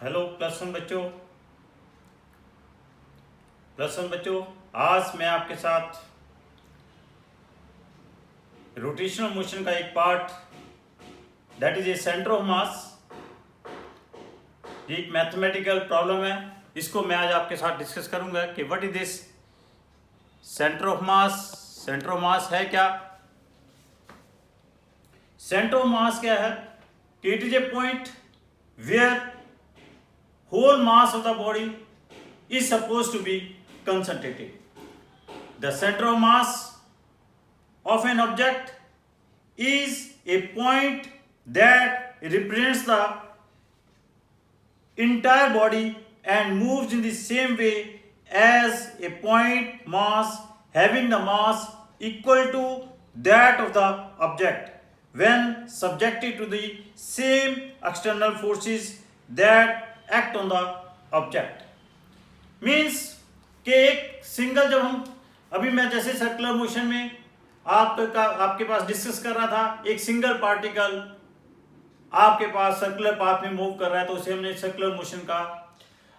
Hello plus one बच्चों, आज मैं आपके साथ रोटेशनल मोशन का एक part that is a centre of मास, ये एक मैथमेटिकल प्रॉब्लम है। इसको मैं आज आपके साथ डिस्कस करूंगा कि what is this centre of mass. Centre of mass है क्या? सेंटर ऑफ मास क्या है कि it is a point where whole mass of the body is supposed to be concentrated. The center of mass of an object is a point that represents the entire body and moves in the same way as a point mass having the mass equal to that of the object when subjected to the same external forces that act on the object. Means कि एक single, जब हम अभी मैं जैसे circular motion में आपके पास discuss कर रहा था, एक सिंगल पार्टिकल आपके पास सर्कुलर पाथ में मूव कर रहा है तो उसे हमने सर्कुलर मोशन कहा।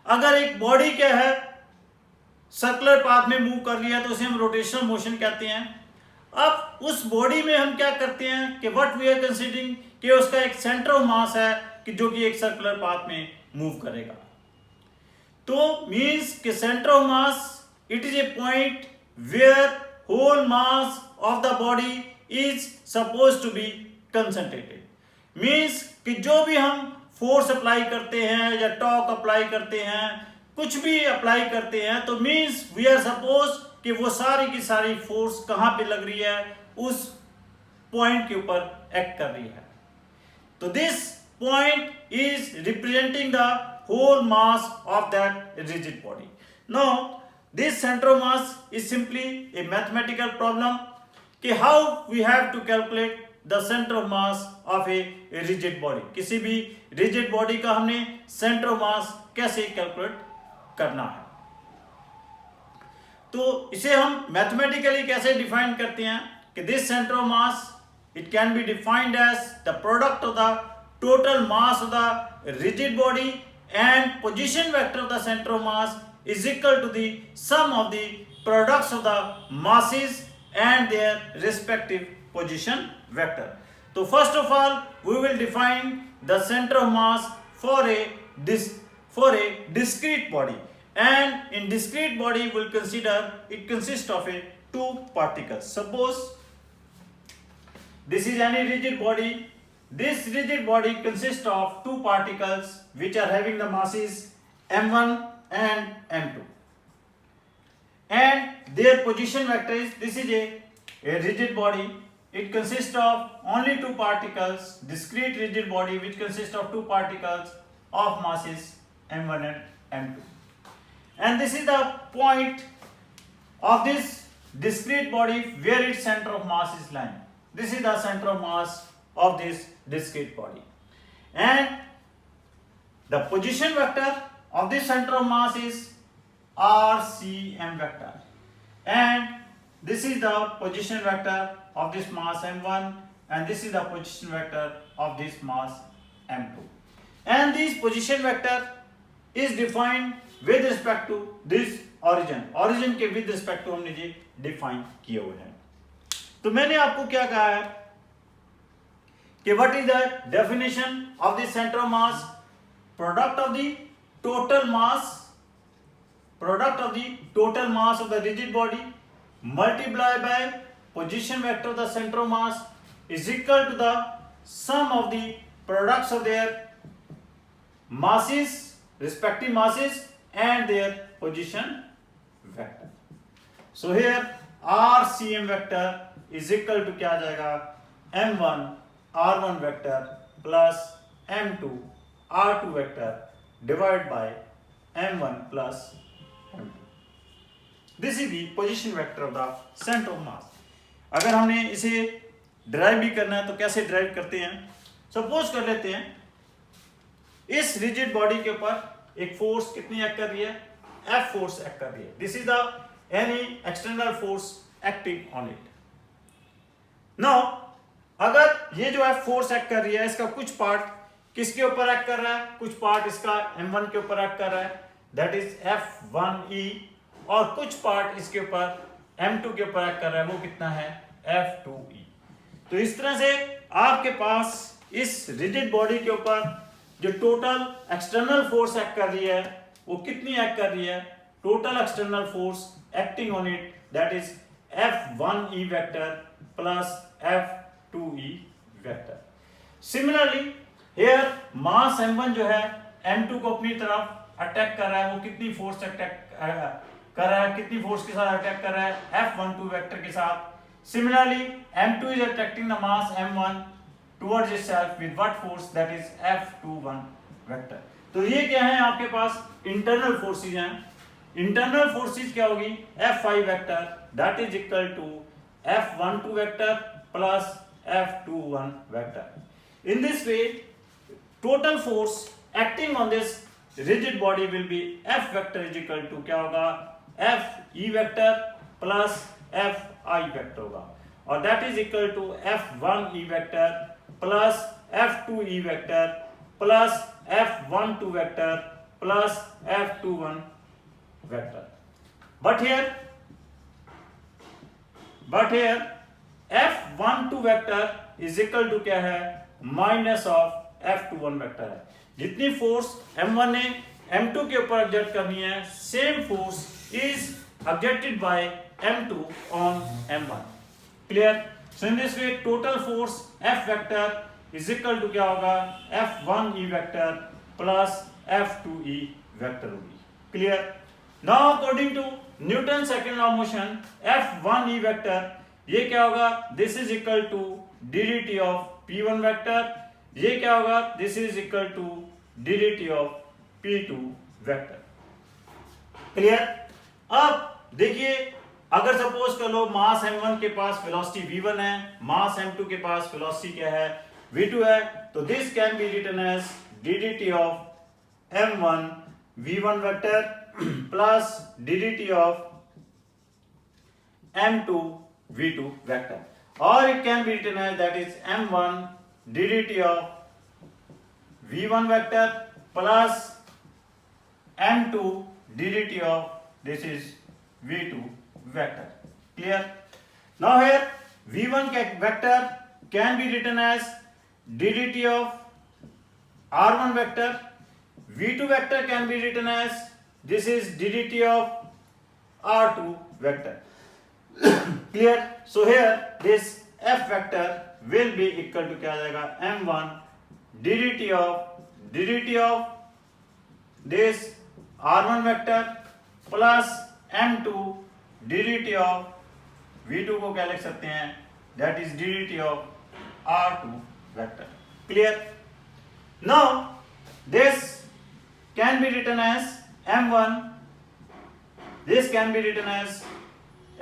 अगर एक बॉडी क्या है सर्कुलर पाथ में मूव कर रही है तो उसे हम रोटेशनल मोशन कहते हैं। अब उस बॉडी में हम क्या करते हैं कि व्हाट वी आर कंसीडरिंग कि उसका एक सेंटर ऑफ मास है कि जो कि एक सर्कुलर पाथ में मूव करेगा। तो मीन्स कि centre of mass it is a point where whole mass of the body is suppose to be concentrated. Means कि जो भी हम फोर्स अप्लाई करते हैं या टॉर्क अप्लाई करते हैं, कुछ भी अप्लाई करते हैं, तो मीन्स वी आर सपोज कि वो सारी की सारी फोर्स कहां पे लग रही है, उस पॉइंट के ऊपर एक्ट कर रही है। तो this point is representing the whole mass of that rigid body. Now, this center of mass is simply a mathematical problem कि how we have to calculate the center of mass of a rigid body. किसी भी rigid body का हमने center of mass कैसे calculate करना है, तो इसे हम mathematically कैसे define करते हैं कि this center of mass it can be defined as the product of the total mass of the rigid body and position vector of the center of mass is equal to the sum of the products of the masses and their respective position vector. So first of all we will define the center of mass for a discrete body, and in discrete body we will consider it consists of a two particles. Suppose this is any rigid body. This rigid body consists of two particles which are having the masses m1 and m2, and their position vector is, this is a rigid body, it consists of only two particles, discrete rigid body which consists of two particles of masses m1 and m2, and this is the point of this discrete body where its center of mass is lying. This is the center of mass of this discrete body, and the position vector of this center of mass is RCM vector, and this is the position vector of this mass m1, and this is the position vector of this mass m2, and this position vector is defined with respect to this origin के with respect to हमने ये define किए हुए हैं। तो मैंने आपको क्या कहा है कि what is the definition of the center of mass? Product of the total mass of the rigid body multiplied by position vector of the center of mass is equal to the sum of the products of their masses, respective masses, and their position vector. So here RCM vector is equal to क्या आ जाएगा, m1 r1 vector plus m2 r2 vector divided by m1 plus m2. This is the position vector of the center of mass. अगर हमने इसे drive भी करना है तो कैसे ड्राइव करते हैं? सपोज कर लेते हैं इस रिजिड बॉडी के ऊपर एक फोर्स कितनी एक्ट कर रही है, F फोर्स एक्ट कर रही है। This is the any external force acting on it. Now अगर ये जो F फोर्स एक्ट कर रही है इसका कुछ पार्ट किसके ऊपर एक्ट कर रहा है, कुछ पार्ट इसका m1 के ऊपर एक्ट कर रहा है, दैट इज F1e, और कुछ पार्ट इसके ऊपर m2 के ऊपर एक्ट कर रहा है, वो कितना है F2e। तो इस तरह से आपके पास इस रिजिड बॉडी के ऊपर जो टोटल एक्सटर्नल फोर्स एक्ट कर रही है वो कितनी एक्ट कर रही है, total external force acting on it that is F1e vector plus F2e vector. Similarly here mass m1 जो है m2 को अपनी तरफ अटैक कर रहा है, वो कितनी फोर्स अटैक कर रहा है, कितनी फोर्स के साथ अटैक कर रहा है, F12 वेक्टर के साथ। Similarly, m2 is attracting the mass m1 towards itself with what force, that is F21 vector. तो ये क्या है, आपके पास इंटरनल फोर्सेज हैं। इंटरनल फोर्सेज क्या होगी, F5 vector that is equal to F12 vector plus F21 vector. In this way total force acting on this rigid body will be F vector is equal to क्या होगा, Fe vector plus Fi vector होगा, और that is equal to F1e vector plus F2e vector plus F12 vector plus F21 vector. But here F12 vector is equal to क्या है, minus of F21 vector है। जितनी force m1 ने m2 के ऊपर exert करनी है, same force is exerted by m2 on m1। Clear? So in this way total force F vector is equal to क्या होगा, F1e vector plus F2e vector होगी। Clear? Now according to Newton second law of motion F1e vector ये क्या होगा, this is equal to ddt of p1 vector, ये क्या होगा, this is equal to ddt of p2 vector. Clear? अब देखिए, अगर सपोज कर लो मास m1 के पास वेलोसिटी v1 है, मास m2 के पास वेलोसिटी क्या है, v2 है, तो this can be written as ddt of m1 v1 vector plus ddt of m2 v2 vector, और it can be written as that is m1 ddt of v1 vector plus m2 ddt of this is v2 vector। Clear? Now here v1 vector can be written as ddt of r1 vector, v2 vector can be written as this is ddt of r2 vector। Clear? So here this f vector will be equal to क्या आ जाएगा, m1 ddt of this r1 vector plus m2 ddt of v2 को क्या लिख सकते हैं, that is ddt of r2 vector. Clear? Now this can be written as m1, this can be written as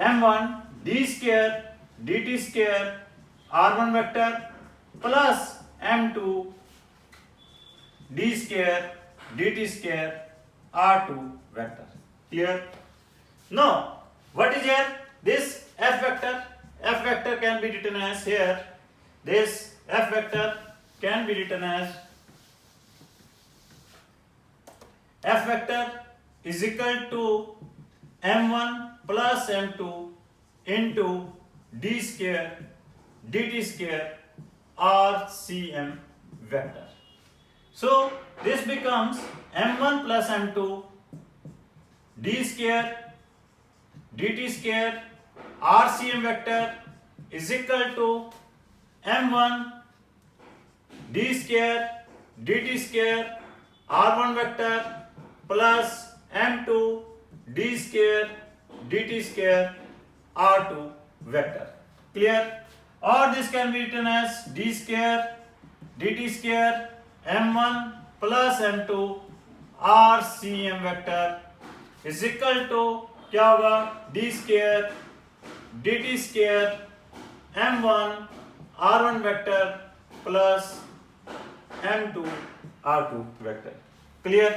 m1 d square dt square r1 vector plus m2 d square dt square r2 vector. Clear? Now, what is here? This f vector. F vector can be written as here. This f vector can be written as f vector is equal to m1 plus m2 into d square dt square rcm vector. So this becomes m1 plus m2 d square dt square rcm vector is equal to m1 d square dt square r1 vector plus m2 d square dt square r2 vector। Clear? Or this can be written as d square dt square m1 plus m2 rcm vector is equal to क्या होगा, d square dt square m1 r1 vector plus m2 r2 vector. Clear?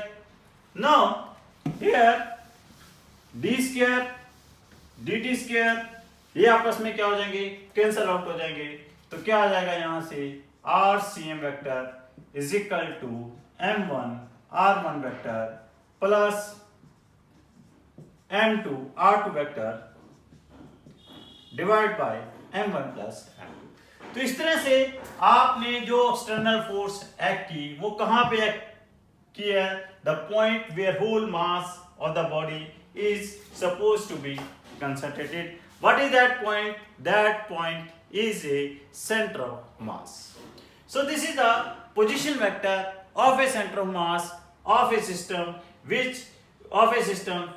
Now here d square dt square ये आपस में क्या हो जाएंगे, cancel out हो जाएंगे, तो क्या आ जाएगा यहाँ से rcm vector is equal to m1 r1 vector plus m2 r2 vector divide by m1 plus m2। तो इस तरह से आपने जो एक्सटर्नल फोर्स एक्ट की वो कहां पे एक्ट की है? The point where whole mass of the body is suppose to be concentrated. What is that point? That point is a centre of mass. So this is the position vector of a centre of mass of a system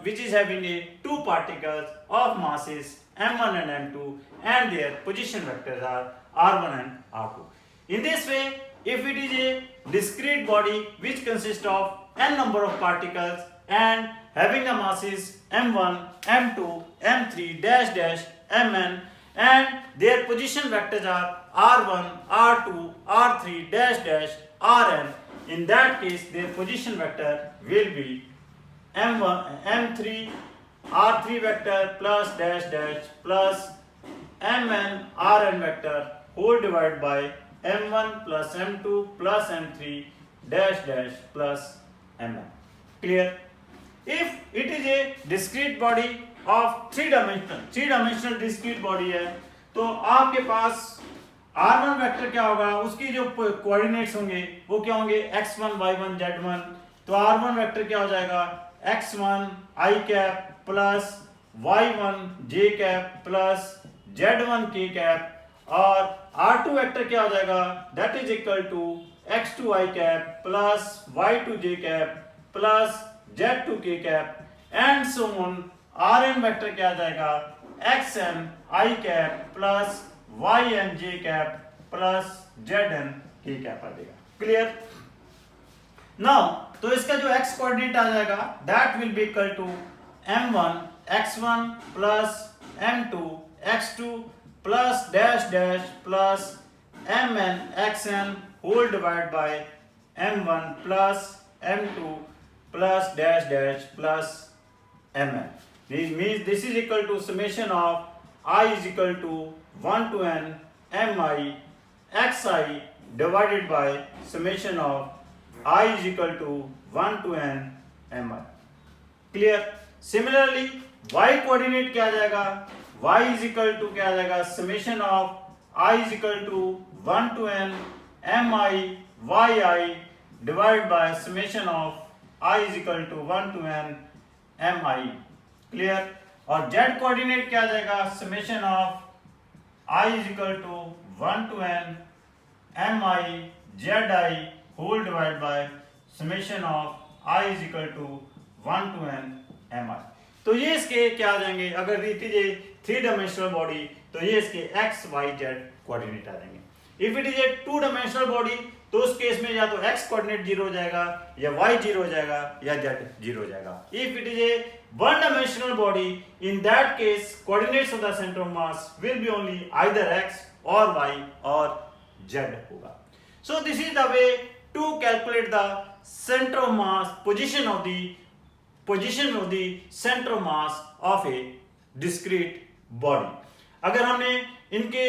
which is having a two particles of masses m1 and m2 and their position vectors are r1 and r2. In this way, if it is a discrete body which consists of n number of particles and having a masses m1, m2, m3 dash dash mn and their position vectors are r1, r2, r3 dash dash rn, in that case their position vector will be m1 m3 r3 vector plus dash dash plus mn rn vector whole divided by m1 plus m2 plus m3 dash dash plus mn. Clear? If it is a discrete body of three dimensional discrete body है तो आपके पास r1 vector क्या होगा? उसकी जो coordinates होंगे वो क्या होंगे? x1 y1 z1। तो r1 वेक्टर क्या हो जाएगा? x1 i cap plus y1 j cap plus z1 k cap और r2 वेक्टर क्या हो जाएगा? That is equal to x2 i cap plus y2 j cap plus z2 k cap and so on. rn vector क्या आ जाएगा? xn i cap plus yn j cap plus zn k cap आ जाएगा। Clear? Now तो इसका जो x coordinate आ जाएगा that will be equal to m1 x1 plus m2 x2 plus dash dash plus mn xn whole divide by m1 plus m2 plus dash dash plus mn। This means this is equal to summation of I is equal to 1 to n mi xi divided by summation of I is equal to 1 to n mi. Clear? Similarly, y coordinate क्या आ जाएगा? y is equal to क्या आ जाएगा? Summation of I is equal to 1 to n mi yi divided by summation of I is equal to 1 to n mi. Clear? और z coordinate क्या आ जाएगा? Summation of I is equal to 1 to n mi zi whole divided by summation of I is equal to 1 to n mi. तो ये इसके क्या आ जाएंगे? अगर it is A three dimensional body तो ये इसके x y z कोऑर्डिनेट आ जाएंगे। If it is A two dimensional body तो उस केस में या तो x कोऑर्डिनेट 0 हो जाएगा या y 0 हो जाएगा या z 0 हो जाएगा। If it is a one dimensional body in that case coordinates of the centre of mass will B only either x और y और z होगा। So this is the way to calculate the center of mass position of the center of mass of a discrete body। अगर हमने इनके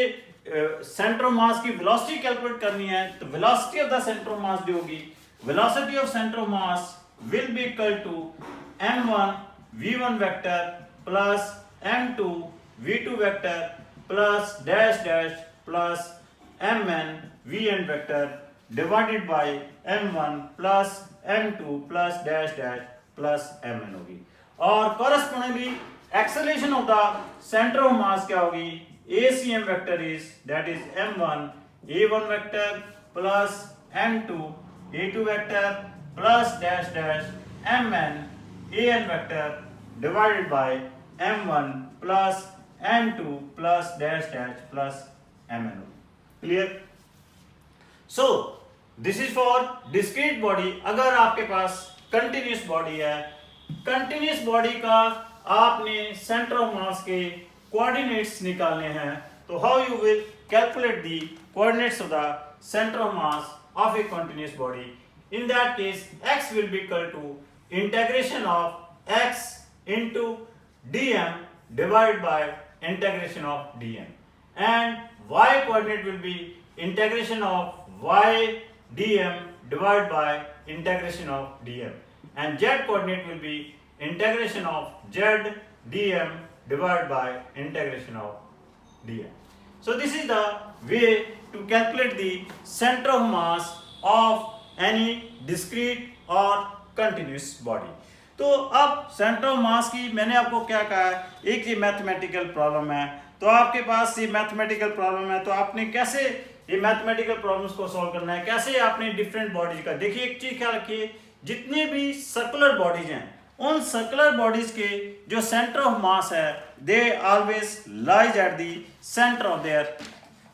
centre of मास की velocity calculate करनी है तो velocity of the centre of mass जो होगी velocity of centre of mass will be equal to m1 v1 vector plus m2 v2 vector plus dash dash plus mn vn vector divided by m1 plus m2 plus dash dash plus mn होगी। और correspondingly acceleration of the centre of mass क्या होगी? ACM vector is that is m1 a1 vector plus m2 a2 vector plus dash dash mn an vector divided by m1 plus m2 plus dash dash plus mn। Clear? So this is for discrete body. अगर आपके पास continuous body है, continuous body का आपने centre of मास के coordinates निकालने हैं तो how you will calculate the coordinates of the centre of mass of a continuous body? In that case x will be equal to integration of x into dm divided by integration of dm and y coordinate will be integration of y dm divided by integration of dm, and z coordinate will be integration of z dm divided by integration of dm. So this is the way to calculate the center of mass of any discrete or continuous body. तो अब centre of मास की मैंने आपको क्या कहा है, एक ये मैथमेटिकल प्रॉब्लम है, तो आपके पास ये मैथमेटिकल प्रॉब्लम है, तो आपने कैसे ये मैथमेटिकल प्रॉब्लम्स को सॉल्व करना है, कैसे आपने डिफरेंट बॉडीज का, देखिए एक चीज ख्याल रखिए, जितने भी सर्कुलर बॉडीज हैं उन सर्कुलर बॉडीज के जो सेंटर ऑफ मास है they always lies at the centre of their,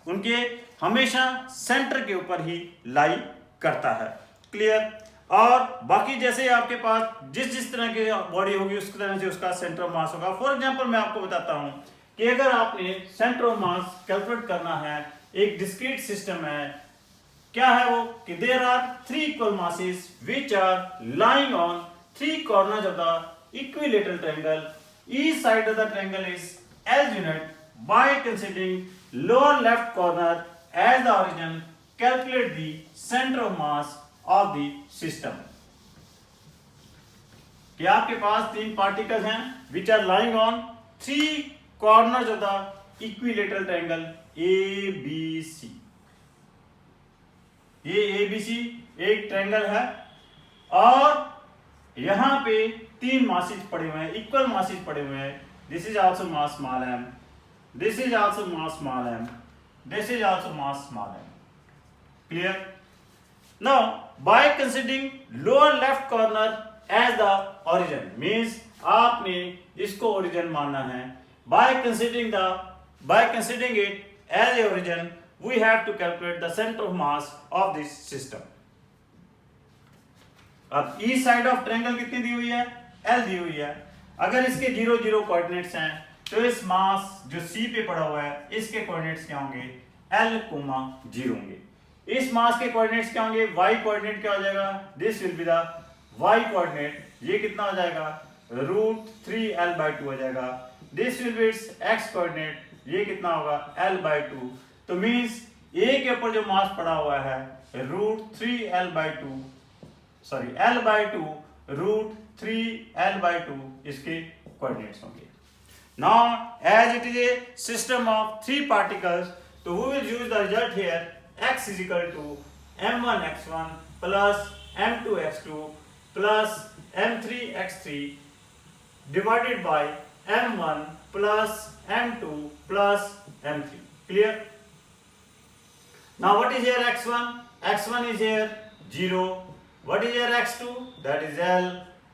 उनके हमेशा सेंटर के ऊपर ही लाई करता है। क्लियर? और बाकी जैसे आपके पास जिस तरह की बॉडी होगी उस तरह से उसका सेंटर ऑफ मास होगा। फॉर एग्जांपल मैं आपको बताता हूं कि अगर आपने सेंटर ऑफ मास कैलकुलेट करना है, एक डिस्क्रीट सिस्टम है, क्या है वो कि there are 3 equal masses which are lying on 3 corners of the equilateral triangle, each side of the triangle is as unit by considering lower left corner as the origin, calculate the centre of mass of the system. कि आपके पास 3 particles हैं which are lying on 3 corners of the equilateral triangle ABC। ये ABC एक triangle है और यहां पे 3 मासेस पड़े हुए हैं, इक्वल मासेस पड़े हुए हैं। This is also mass small m, this is also mass small m, this is also mass small m। Clear? Now, by considering lower left corner as the origin, means आपने इसको origin मानना है। By considering it as a origin, we have to calculate the center of mass of this system. अब each side of triangle कितनी दी हुई है? L दी हुई है। अगर इसके 0 0 कोऑर्डिनेट्स हैं तो इस मास जो C पे पड़ा हुआ है इसके कोऑर्डिनेट्स क्या होंगे? L, 0 होंगे। इस मास के कोऑर्डिनेट्स क्या होंगे? y कोऑर्डिनेट क्या हो जाएगा? This will be the y coordinate, ये कितना हो जाएगा? √3l/2 हो जाएगा। This will be it's x coordinate, ये कितना होगा? l/2। तो मींस a के ऊपर जो मास पड़ा हुआ है √3l/2, सॉरी l/2 √3l/2 इसके कोऑर्डिनेट्स होंगे। Now as it is a system of 3 particles, तो we will use the result here x is equal to m1x1 plus m2x2 plus m3x3 divided by m1 plus m2 plus m3. Clear? Now what is here x1? x1 is here 0. What is here x2? That is L.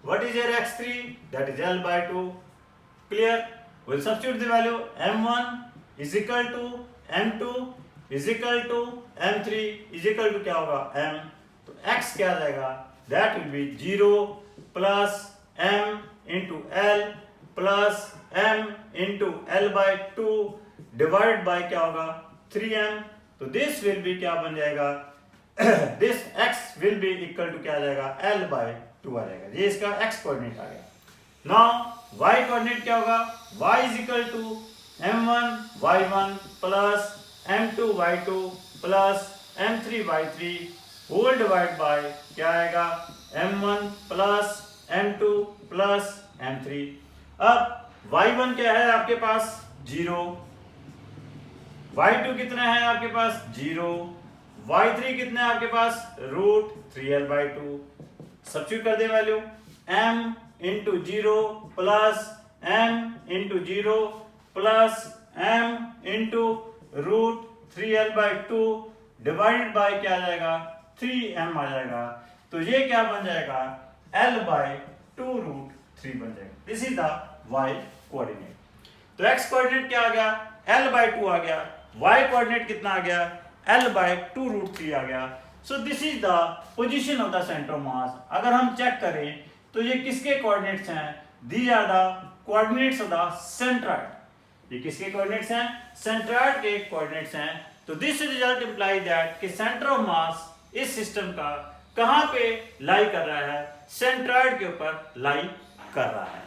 What is here x3? That is L/2. Clear? We'll substitute the value m1 is equal to m2 is equal to m3 is equal to क्या होगा? m। तो x क्या आ जाएगा? That will be 0 plus m into L plus m into L/2 divided by क्या होगा? 3m। तो this will be क्या बन जाएगा? this x will be equal to क्या आ जाएगा? L/2 आ जाएगा। ये इसका x कोऑर्डिनेट आ गया। Now y कोऑर्डिनेट क्या होगा? y is equal to m1 y1 plus m2 y2 plus m3 y3 whole divided by क्या आएगा? m1 plus m2 plus m3। अब y1 क्या है आपके पास? 0। y2 कितना है आपके पास? 0। y3 कितना है आपके पास? √3l/2। सब्स्टिट्यूट कर दे value m into 0 plus m into 0 plus m into √3l/2 divided by क्या आ जाएगा? 3m आ जाएगा। तो ये क्या बन जाएगा? L/2 √3 बन जाएगा। This is the y coordinate. तो x कोऑर्डिनेट क्या आ गया? L/2 आ गया। y कोऑर्डिनेट कितना आ गया? L/2 √3 आ गया। So this is the position of the centre of mass. अगर हम चेक करें तो ये किसके कोऑर्डिनेट्स हैं? These are the coordinates of the centroid. ये किसके कोऑर्डिनेट्स हैं? सेंट्रॉइड के कोऑर्डिनेट्स हैं। तो दिस रिजल्ट इंप्लाई दैट कि सेंटर ऑफ मास इस सिस्टम का कहां पे लाई कर रहा है? सेंट्रॉइड के ऊपर लाई कर रहा है।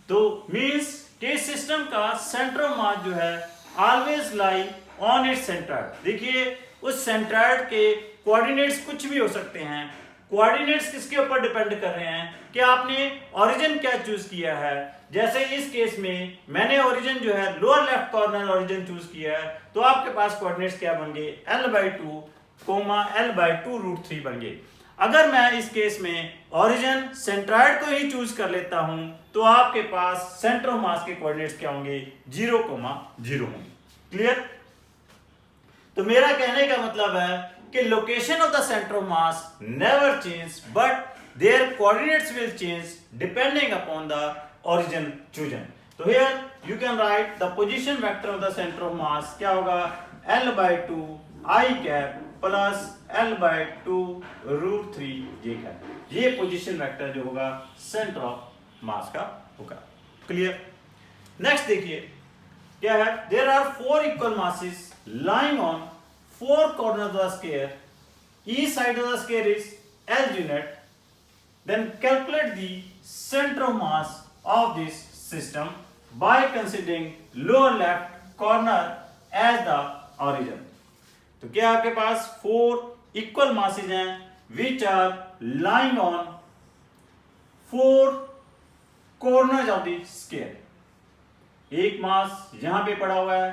तो मींस कि सिस्टम का सेंटर ऑफ मास जो है always lie on it's centroid. देखिए उस सेंट्रॉइड के कोऑर्डिनेट्स कुछ भी हो सकते हैं। कोऑर्डिनेट्स किसके ऊपर डिपेंड कर रहे हैं कि आपने ओरिजिन क्या चूज किया है। जैसे इस केस में मैंने ओरिजिन जो है lower left corner origin choose किया है, तो आपके पास कोऑर्डिनेट्स क्या बन गए, l/2 l/2√3 बन गए। अगर मैं इस केस में ओरिजिन सेंट्रॉइड को ही चूज कर लेता हूं, तो आपके पास सेंटर ऑफ मास के कोऑर्डिनेट्स क्या होंगे, 0, 0 होंगे। क्लियर। तो मेरा कहने का मतलब है कि location of the centre of mass never change, but their coordinates will change depending upon the origin chosen. तो here you can write the position vector of the center of mass क्या होगा, l/2 I cap plus l/2√3 j cap। ये position vector जो होगा centre of मास का होगा। Clear. Next देखिए क्या है, there are 4 equal masses lying on 4 corners of the sphere, each side of the sphere is L unit, then calculate the center of mass of this system by considering lower left corner as the origin। तो क्या आपके पास 4 equal masses हैं which are lying on 4 corners of the sphere। एक मास यहां पे पड़ा हुआ है,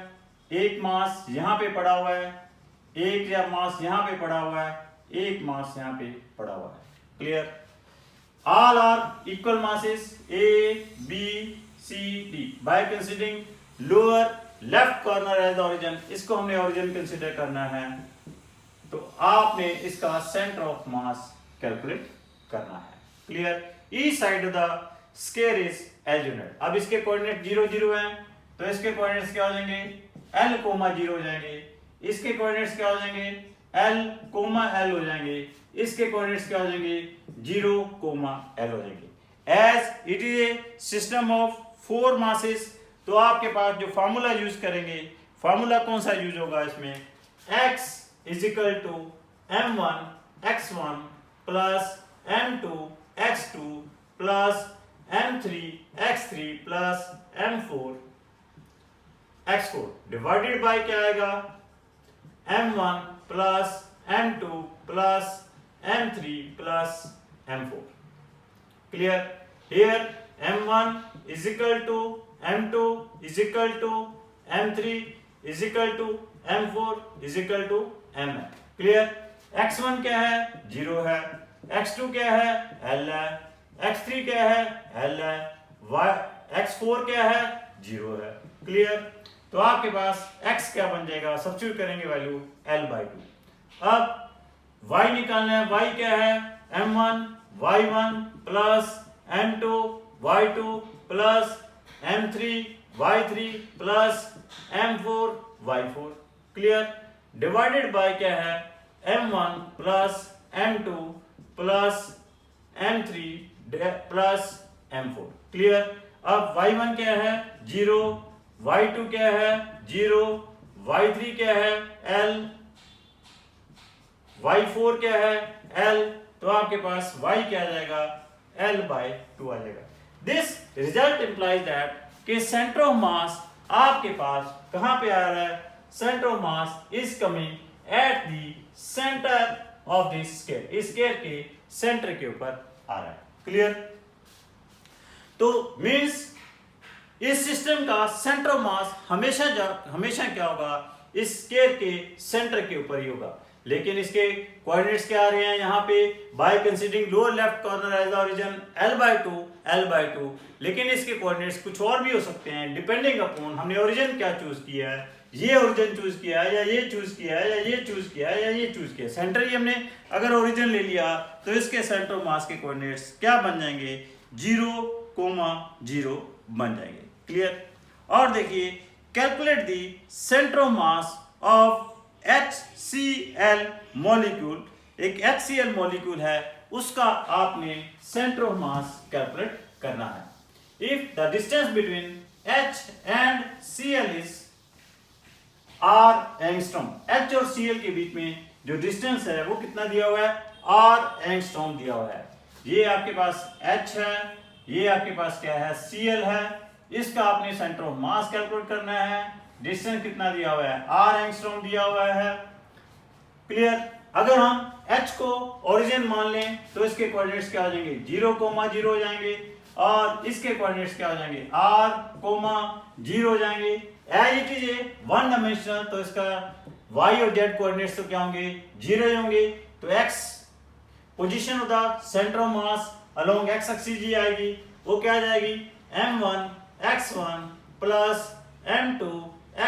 एक मास यहां पे पड़ा हुआ है, एक या मास यहां पे पड़ा हुआ है, एक मास यहां पे पड़ा हुआ है। Clear. All are equal masses A, B, C, D by considering lower left corner as the origin। इसको हमने origin consider करना है, तो आपने इसका center of mass calculate करना है। Clear। Each side of the sphere is L unit। अब इसके coordinate 0, 0 हैं, तो इसके coordinates क्या हो जाएंगे, L, 0 हो जाएंगे। इसके coordinates क्या हो जाएंगे, L, L हो जाएंगे। इसके कोऑर्डिनेट्स क्या हो जाएंगे, 0, L हो जाएंगे। As it is a system of 4 masses, तो आपके पास जो फार्मूला यूज करेंगे, फार्मूला कौन सा यूज होगा इसमें, x = m1 x1 plus m2 x2 plus m3 x3 plus m4 x4 divided by क्या आएगा, m1 plus m2 plus m3 plus m4। Clear। Here m1 is equal to m2 is equal to m3 is equal to m4 is equal to mn। Clear। x1 क्या है, 0 है, x2 क्या है, l है, x3 क्या है, l है, x4 क्या है, 0 है। Clear। तो आपके पास x क्या बन जाएगा, सब्स्टिट्यूट करेंगे वैल्यू l/2। अब y निकालना है, y क्या है, m1 y1 plus m2 y2 plus m3 y3 plus m4 y4। Clear. Divided by क्या है, m1 plus m2 plus m3 plus m4। Clear. अब y1 क्या है, 0, y2 क्या है, 0, y3 क्या है, l, y4 क्या है, l, तो आपके पास y क्या आ जाएगा, l/2 आ जाएगा। दिस रिजल्ट इंप्लाइज दैट कि सेंटर ऑफ मास आपके पास कहां पे आ रहा है, centre of mass is coming at the centre of this square, इस स्केयर के सेंटर के ऊपर आ रहा है। क्लियर। तो मींस इस सिस्टम का सेंटर ऑफ मास हमेशा क्या होगा, इस स्केयर के सेंटर के ऊपर ही होगा। लेकिन इसके कोऑर्डिनेट्स क्या आ रहे हैं यहाँ पे, by considering lower left corner as the origin l/2। लेकिन इसके कोऑर्डिनेट्स कुछ और भी हो सकते हैं डिपेंडिंग अपॉन हमने ओरिजिन क्या चूज किया है, ये ओरिजिन चूज किया है या ये चूज किया है या ये चूज किया है या ये चूज किया है। सेंटर ही हमने अगर ओरिजिन ले लिया तो इसके सेंटर ऑफ मास के कोऑर्डिनेट्स क्या बन जाएंगे, 0, 0 बन जाएंगे। क्लियर। और देखिए calculate the centre of mass of HCl molecule, एक HCl मॉलिक्यूल है, उसका आपने सेंटर ऑफ मास कैलकुलेट करना है। If the distance between H and Cl is R angstrom, H और Cl के बीच में जो डिस्टेंस है वो कितना दिया हुआ है, R एंगस्ट्रॉम दिया हुआ है। ये आपके पास H है, ये आपके पास क्या है, Cl है, इसका आपने सेंटर ऑफ मास कैलकुलेट करना है। डिस्टेंस कितना दिया हुआ है, R एंगस्ट्रॉम दिया हुआ है। क्लियर। अगर हम h को ओरिजिन मान लें तो इसके कोऑर्डिनेट्स क्या हो जाएंगे 0,0 हो जाएंगे और इसके कोऑर्डिनेट्स क्या हो जाएंगे r,0 हो जाएंगे। As it is a one dimensional तो इसका y और z कोऑर्डिनेट्स तो क्या होंगे 0 होंगे। तो x position of the centre of mass along x axis जी आएगी, वो क्या आ जाएगी m1 x1 plus m2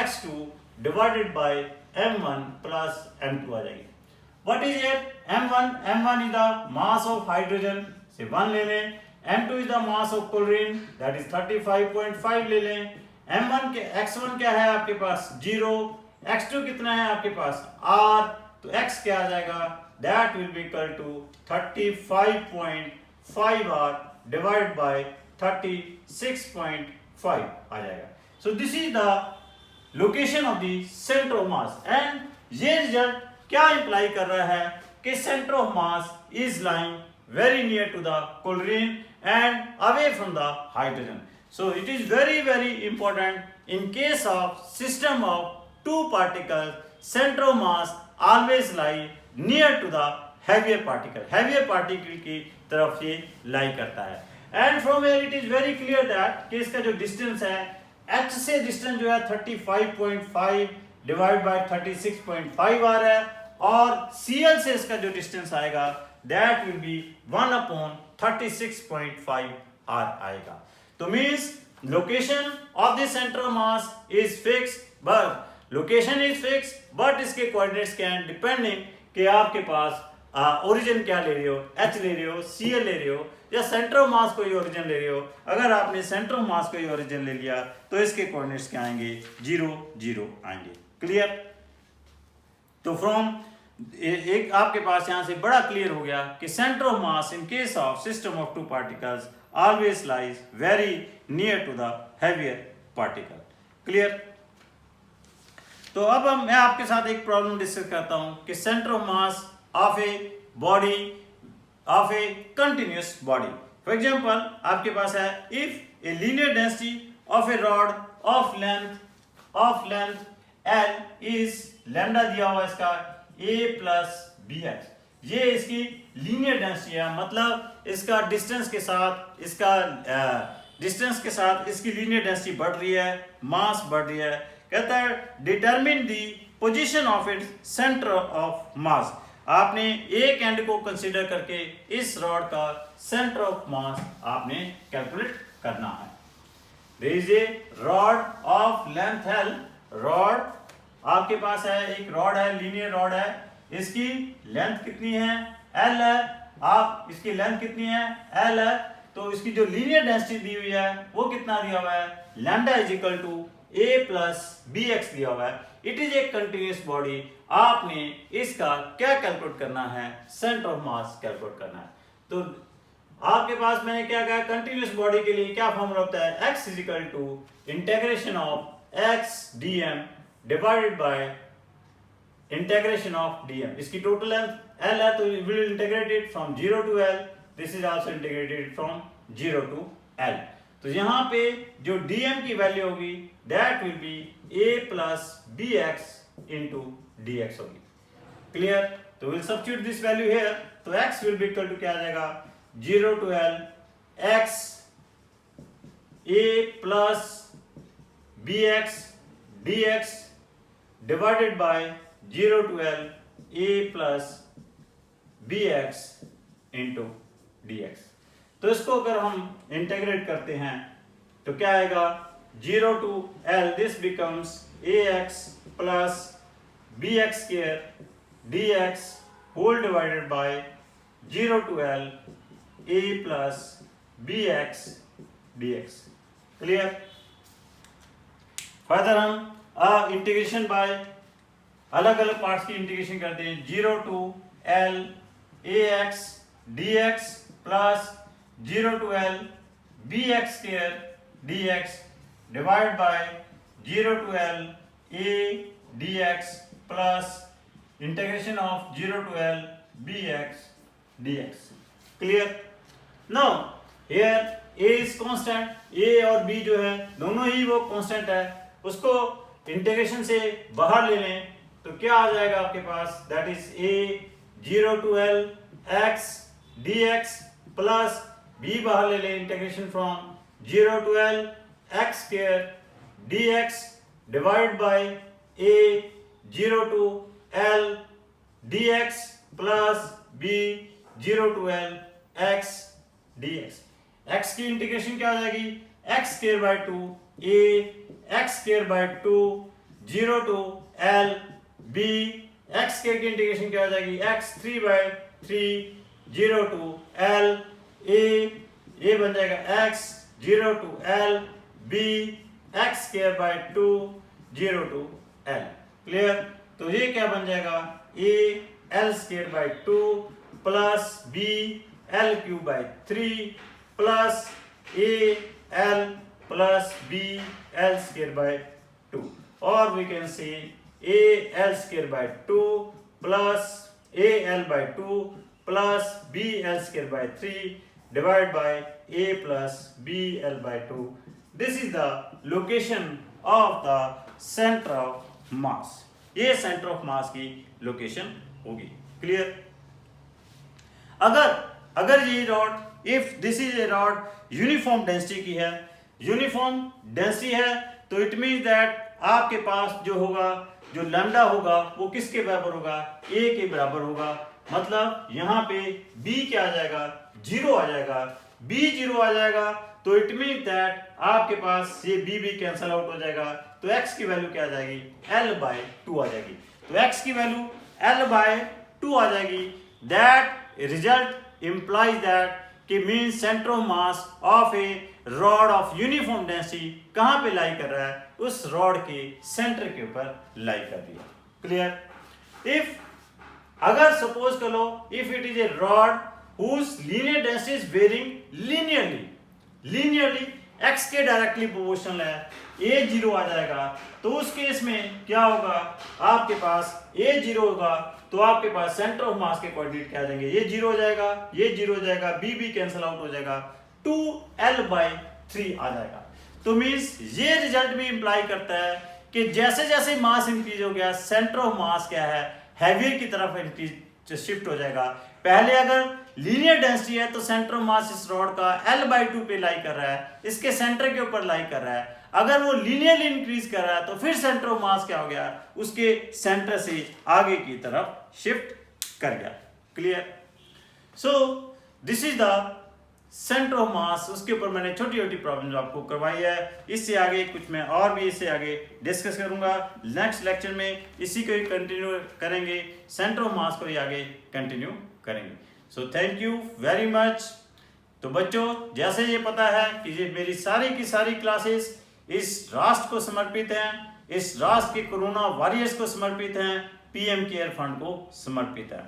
x2 divided by m1 plus m2 आ जाएगी। What is it? m1 is the mass of hydrogen से 1 ले लें, m2 is the mass of chlorine that is 35.5 ले लें, m1 के x1 क्या है आपके पास 0, x2 कितना है आपके पास r, तो x क्या आ जाएगा that will be equal to 35.5 r divided by 36.5 आ जाएगा। So this is the location of the center of mass and ये रिजल्ट क्या इंप्लाई कर रहा है कि centre of mass is lying very near to the chlorine and away from the hydrogen. So it is very very important in case of system of two particles centre of mass always lie near to the heavier particle की तरफ ये lie करता है। And from here it is very clear that कि इसका जो distance है h से डिस्टेंस जो है 35.5 डिवाइड बाय 36.5 आ रहा है और Cl से इसका जो डिस्टेंस आएगा दैट विल बी 1/36.5 r आएगा। तो means location of the centre of mass is fixed but इसके कोऑर्डिनेट्स क्या हैं डिपेंडिंग कि आपके पास ओरिजिन क्या ले रहे हो h ले रहे हो Cl ले रहे हो या सेंटर ऑफ मास कोई ओरिजिन ले रहे हो। अगर आपने सेंटर ऑफ मास कोई ओरिजिन ले लिया तो इसके कोऑर्डिनेट्स क्या आएंगे 0 0 आएंगे। क्लियर? तो फ्रॉम एक आपके पास यहां से बड़ा क्लियर हो गया कि centre of mass in case of system of two particles always lies very near to the heavier particle. Clear? तो अब मैं आपके साथ एक प्रॉब्लम डिस्कस करता हूं कि centre of mass of a body of A continuous body. For example आपके पास है if a linear density of A rod of length L is lambda दिया हुआ इसका a प्लस bx, ये इसकी लीनियर डेंसिटी है, मतलब इसका डिस्टेंस के साथ इसकी लीनियर डेंसिटी बढ़ रही है, मास बढ़ रही है। कहता है determine the position of its centre of मास। आपने एक एंड को कंसीडर करके इस रॉड का सेंटर ऑफ मास आपने कैलकुलेट करना है। There is a rod of length L, rod आपके पास है, एक रॉड है, लीनियर रॉड है, इसकी लेंथ कितनी है L है, आप इसकी लेंथ कितनी है L है, तो इसकी जो लीनियर डेंसिटी दी हुई है वो कितना दिया हुआ है lambda is equal to a plus bx दिया हुआ है। It is a continuous body, आपने इसका क्या कैलकुलेट करना है सेंटर ऑफ मास कैलकुलेट करना है। तो आपके पास मैंने क्या कहा कंटिन्यूअस बॉडी के लिए क्या फॉर्मूला होता है x is equal to integration of x dm divided by integration of dm। इसकी टोटल लेंथ l है तो we will integrate it from 0 to l, this is also integrated from 0 to l। तो यहां पे जो dm की value होगी that will be a plus bx into dx होगी। क्लियर? तो will substitute this value here, तो x will be equal to क्या आ जाएगा 0 to l x a plus bx dx divided by 0 to l a plus bx into dx। तो इसको अगर हम इंटीग्रेट करते हैं तो क्या आएगा 0 to l this becomes ax plus bx square dx whole divided by 0 to l a plus bx dx। Clear? Further हम इंटीग्रेशन बाय अलग अलग पार्ट्स की इंटीग्रेशन करते हैं 0 to l ax dx plus 0 to l bx square dx divide by 0 to l a dx plus integration of 0 to l bx dx। Clear? Now here a is constant, a और b जो है दोनों ही वो constant है, उसको integration से बाहर ले लें तो क्या आ जाएगा आपके पास that is a 0 to L x dx plus b बाहर ले लें, integration from 0 to L x square dx divide by a 0 to L dx plus b 0 to L x dx। x की इंटीग्रेशन क्या हो जाएगी, x square by 2 a x square by 2 0 to L b x square की integration क्या हो जाएगी, x 3 by 3 0 to L a बन जाएगा x 0 to L b x square by 2 0 to L। Clear? तो ये क्या बन जाएगा, a L square by 2 plus b L cube by 3 plus a L plus b L square by 2, और we can say a L square by 2 plus a L by 2 plus b L square by 3 divide by a plus b L by 2। This is the location of the centre of मास। ये centre of मास की location होगी। Clear? अगर ये rod, if this is a rod uniform density की है, uniform density है, तो it means that आपके पास जो होगा, जो लैम्डा होगा वो किसके बराबर होगा, a के बराबर होगा। मतलब यहाँ पे b क्या आ जाएगा, 0 आ जाएगा। b 0 आ जाएगा तो इट मीन्स दैट आपके पास ये b भी कैंसल आउट हो जाएगा, तो x की वैल्यू क्या आ जाएगी, l बाय 2 आ जाएगी। तो x की वैल्यू l बाय 2 आ जाएगी। दैट रिजल्ट implies that कि mean centre of mass of A rod of uniform density कहां पे लाई कर रहा है, उस रॉड के सेंटर के ऊपर लाई कर रही है। क्लियर? इफ अगर सपोज करो if it is a rod whose linear density is varying linearly x के डायरेक्टली प्रोपोर्शनल है, a 0 आ जाएगा, तो उस केस में क्या होगा, आपके पास a 0 होगा तो आपके पास सेंटर ऑफ मास के कोऑर्डिनेट क्या आ जाएंगे, ये 0 हो जाएगा, ये 0 हो जाएगा, b भी कैंसिल आउट हो जाएगा, 2l बाय 3 आ जाएगा। तो मींस ये रिजल्ट भी इंप्लाई करता है कि जैसे जैसे मास इंक्रीज हो गया, सेंटर ऑफ मास क्या है, हैवियर की तरफ इंक्रीज शिफ्ट हो जाएगा। पहले अगर लीनियर डेंसिटी है तो सेंटर ऑफ मास इस रॉड का l बाय 2 पे लाई कर रहा है, इसके सेंटर के ऊपर लाई कर रहा है। अगर वो लीनियरली इंक्रीज कर रहा है तो फिर सेंटर ऑफ मास क्या हो गया, उसके सेंटर से आगे की तरफ शिफ्ट कर गया। Clear? So this is the centre of मास। उसके ऊपर मैंने छोटी छोटी प्रॉब्लम आपको करवाई है। इससे आगे कुछ मैं और भी इससे आगे डिस्कस करूंगा नेक्स्ट लेक्चर में, इसी को ही कंटिन्यू करेंगे, सेंटर ऑफ मास को ही आगे कंटिन्यू करेंगे। So thank you very much. तो बच्चों, जैसे ये पता है कि ये मेरी सारी की सारी क्लासेस इस राष्ट्र को समर्पित हैं, इस राष्ट्र के कोरोना वॉरियर्स को समर्पित हैं, पीएम केयर फंड को समर्पित है।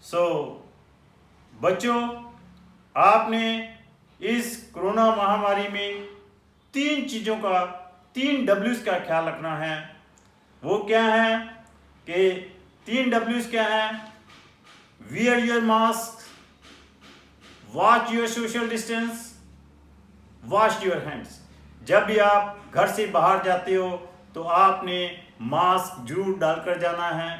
सो बच्चों, आपने इस कोरोना महामारी में 3 चीज़ों का, 3 W's का ख्याल रखना है। वो क्या है कि 3 W's क्या है, wear your mask, watch your social distance, wash your hands। जब भी आप घर से बाहर जाते हो तो आपने मास्क जरूर डालकर जाना है।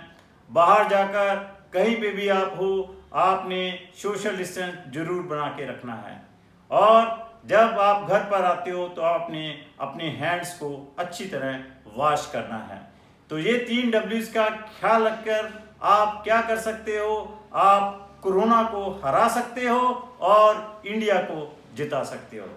बाहर जाकर कहीं पे भी आप हो, आपने सोशल डिस्टेंस जरूर बना के रखना है। और जब आप घर पर आते हो तो आपने अपने हैंड्स को अच्छी तरह वॉश करना है। तो ये 3 W's का ख्याल रखकर आप क्या कर सकते हो, आप कोरोना को हरा सकते हो और इंडिया को जिता सकते हो।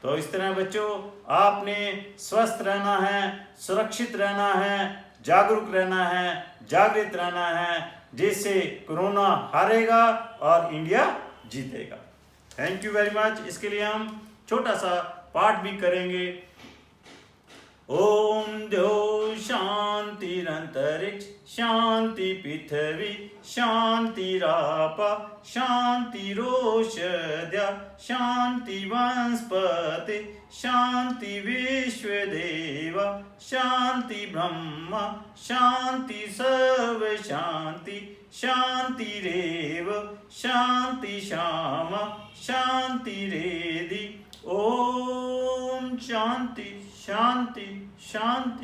तो इस तरह बच्चों, आपने स्वस्थ रहना है, सुरक्षित रहना है, जागरूक रहना है, जागृत रहना है, जिससे कोरोना हारेगा और इंडिया जीतेगा। Thank you very much. इसके लिए हम छोटा सा पाठ भी करेंगे। ओम द्यो शांतिरंतरिक्ष शांति पृथ्वी शांतिरापा शांतिरोषध्या शांति वनस्पति शांति विश्वदेवा शांति ब्रह्म शांति सर्व शांति शांतिरेव शांति श्याम शांतिरेधि। ओम शांति शांति शांति।